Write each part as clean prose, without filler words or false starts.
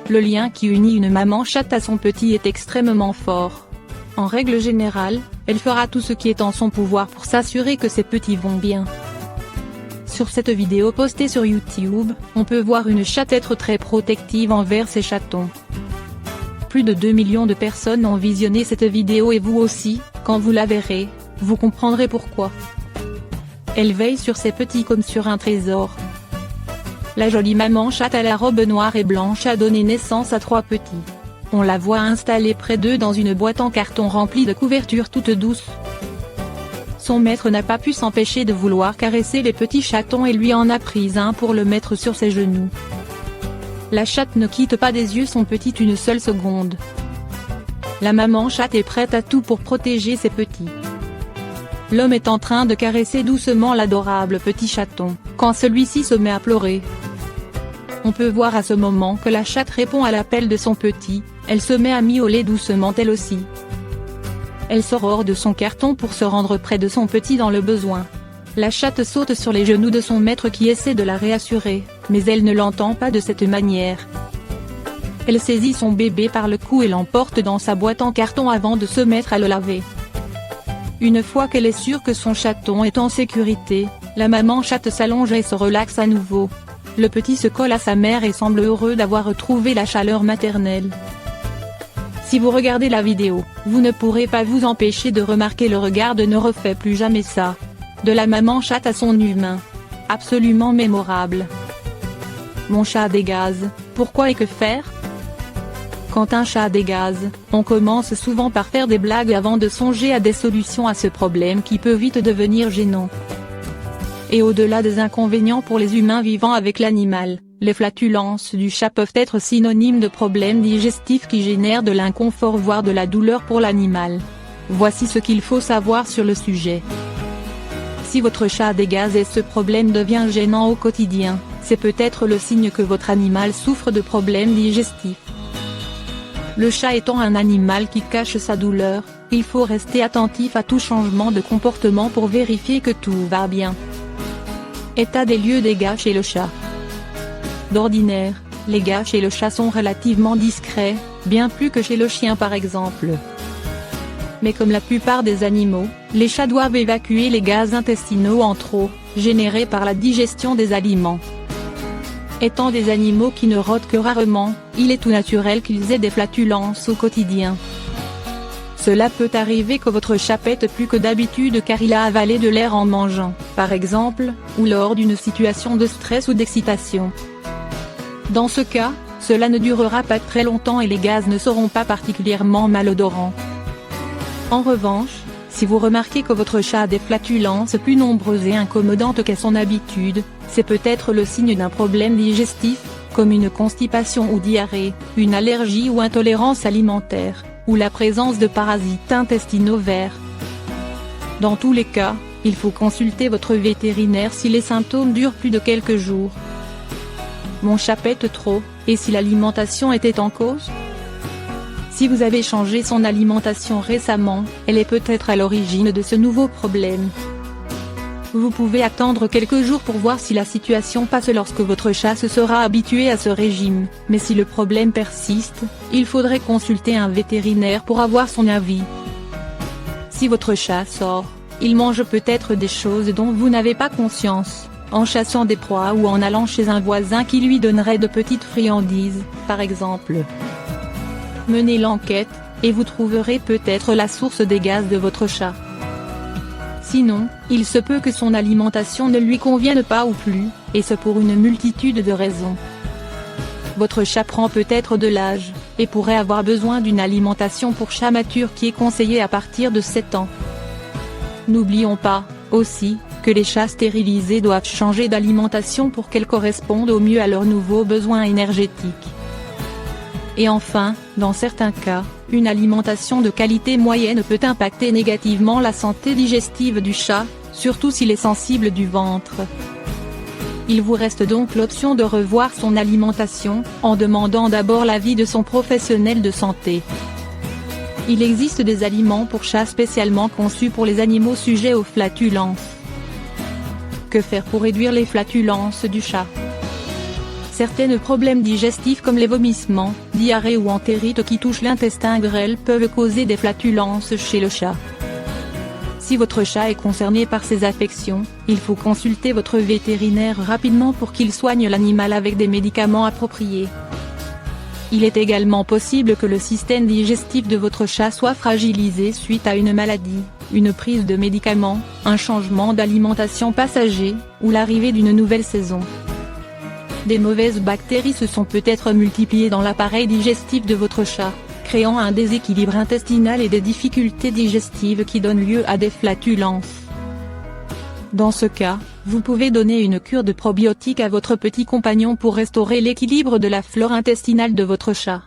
Le lien qui unit une maman chatte à son petit est extrêmement fort. En règle générale, elle fera tout ce qui est en son pouvoir pour s'assurer que ses petits vont bien. Sur cette vidéo postée sur YouTube, on peut voir une chatte être très protective envers ses chatons. Plus de 2 millions de personnes ont visionné cette vidéo et vous aussi, quand vous la verrez, vous comprendrez pourquoi. Elle veille sur ses petits comme sur un trésor. La jolie maman chatte à la robe noire et blanche a donné naissance à 3 petits. On la voit installée près d'eux dans une boîte en carton remplie de couvertures toutes douces. Son maître n'a pas pu s'empêcher de vouloir caresser les petits chatons et lui en a pris un pour le mettre sur ses genoux. La chatte ne quitte pas des yeux son petit une seule seconde. La maman chatte est prête à tout pour protéger ses petits. L'homme est en train de caresser doucement l'adorable petit chaton, quand celui-ci se met à pleurer. On peut voir à ce moment que la chatte répond à l'appel de son petit, elle se met à miauler doucement elle aussi. Elle sort hors de son carton pour se rendre près de son petit dans le besoin. La chatte saute sur les genoux de son maître qui essaie de la réassurer, mais elle ne l'entend pas de cette manière. Elle saisit son bébé par le cou et l'emporte dans sa boîte en carton avant de se mettre à le laver. Une fois qu'elle est sûre que son chaton est en sécurité, la maman chatte s'allonge et se relaxe à nouveau. Le petit se colle à sa mère et semble heureux d'avoir retrouvé la chaleur maternelle. Si vous regardez la vidéo, vous ne pourrez pas vous empêcher de remarquer le regard de « Ne refais plus jamais ça » de la maman chatte à son humain. Absolument mémorable. Mon chat a des gaz, pourquoi et que faire? Quand un chat a des gaz, on commence souvent par faire des blagues avant de songer à des solutions à ce problème qui peut vite devenir gênant. Et au-delà des inconvénients pour les humains vivant avec l'animal, les flatulences du chat peuvent être synonymes de problèmes digestifs qui génèrent de l'inconfort voire de la douleur pour l'animal. Voici ce qu'il faut savoir sur le sujet. Si votre chat a des gaz et ce problème devient gênant au quotidien, c'est peut-être le signe que votre animal souffre de problèmes digestifs. Le chat étant un animal qui cache sa douleur, il faut rester attentif à tout changement de comportement pour vérifier que tout va bien. État des lieux des gaz chez le chat. D'ordinaire, les gaz chez le chat sont relativement discrets, bien plus que chez le chien par exemple. Mais comme la plupart des animaux, les chats doivent évacuer les gaz intestinaux en trop, générés par la digestion des aliments. Étant des animaux qui ne rôdent que rarement, il est tout naturel qu'ils aient des flatulences au quotidien. Cela peut arriver que votre chat pète plus que d'habitude car il a avalé de l'air en mangeant, par exemple, ou lors d'une situation de stress ou d'excitation. Dans ce cas, cela ne durera pas très longtemps et les gaz ne seront pas particulièrement malodorants. En revanche, si vous remarquez que votre chat a des flatulences plus nombreuses et incommodantes qu'à son habitude, c'est peut-être le signe d'un problème digestif, comme une constipation ou diarrhée, une allergie ou intolérance alimentaire, ou la présence de parasites intestinaux verts. Dans tous les cas, il faut consulter votre vétérinaire si les symptômes durent plus de quelques jours. Mon chat pète trop, et si l'alimentation était en cause? Si vous avez changé son alimentation récemment, elle est peut-être à l'origine de ce nouveau problème. Vous pouvez attendre quelques jours pour voir si la situation passe lorsque votre chat se sera habitué à ce régime, mais si le problème persiste, il faudrait consulter un vétérinaire pour avoir son avis. Si votre chat sort, il mange peut-être des choses dont vous n'avez pas conscience, en chassant des proies ou en allant chez un voisin qui lui donnerait de petites friandises, par exemple. Menez l'enquête, et vous trouverez peut-être la source des gaz de votre chat. Sinon, il se peut que son alimentation ne lui convienne pas ou plus, et ce pour une multitude de raisons. Votre chat prend peut-être de l'âge, et pourrait avoir besoin d'une alimentation pour chat mature qui est conseillée à partir de 7 ans. N'oublions pas, aussi, que les chats stérilisés doivent changer d'alimentation pour qu'elle corresponde au mieux à leurs nouveaux besoins énergétiques. Et enfin, dans certains cas, une alimentation de qualité moyenne peut impacter négativement la santé digestive du chat, surtout s'il est sensible du ventre. Il vous reste donc l'option de revoir son alimentation, en demandant d'abord l'avis de son professionnel de santé. Il existe des aliments pour chats spécialement conçus pour les animaux sujets aux flatulences. Que faire pour réduire les flatulences du chat? Certains problèmes digestifs comme les vomissements, diarrhée ou entérite qui touchent l'intestin grêle peuvent causer des flatulences chez le chat. Si votre chat est concerné par ces affections, il faut consulter votre vétérinaire rapidement pour qu'il soigne l'animal avec des médicaments appropriés. Il est également possible que le système digestif de votre chat soit fragilisé suite à une maladie, une prise de médicaments, un changement d'alimentation passager, ou l'arrivée d'une nouvelle saison. Des mauvaises bactéries se sont peut-être multipliées dans l'appareil digestif de votre chat, créant un déséquilibre intestinal et des difficultés digestives qui donnent lieu à des flatulences. Dans ce cas, vous pouvez donner une cure de probiotiques à votre petit compagnon pour restaurer l'équilibre de la flore intestinale de votre chat.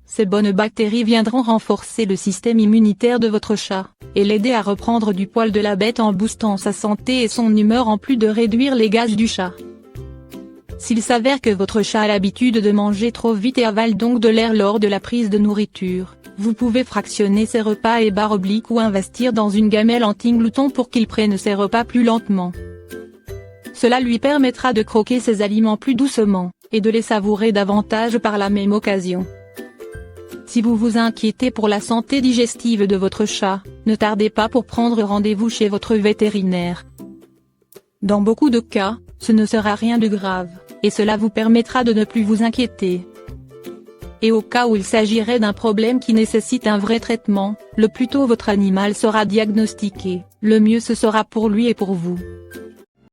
Ces bonnes bactéries viendront renforcer le système immunitaire de votre chat, et l'aider à reprendre du poil de la bête en boostant sa santé et son humeur en plus de réduire les gaz du chat. S'il s'avère que votre chat a l'habitude de manger trop vite et avale donc de l'air lors de la prise de nourriture, vous pouvez fractionner ses repas et barres obliques ou investir dans une gamelle anti-glouton pour qu'il prenne ses repas plus lentement. Cela lui permettra de croquer ses aliments plus doucement, et de les savourer davantage par la même occasion. Si vous vous inquiétez pour la santé digestive de votre chat, ne tardez pas pour prendre rendez-vous chez votre vétérinaire. Dans beaucoup de cas, ce ne sera rien de grave, et cela vous permettra de ne plus vous inquiéter. Et au cas où il s'agirait d'un problème qui nécessite un vrai traitement, le plus tôt votre animal sera diagnostiqué, le mieux ce sera pour lui et pour vous.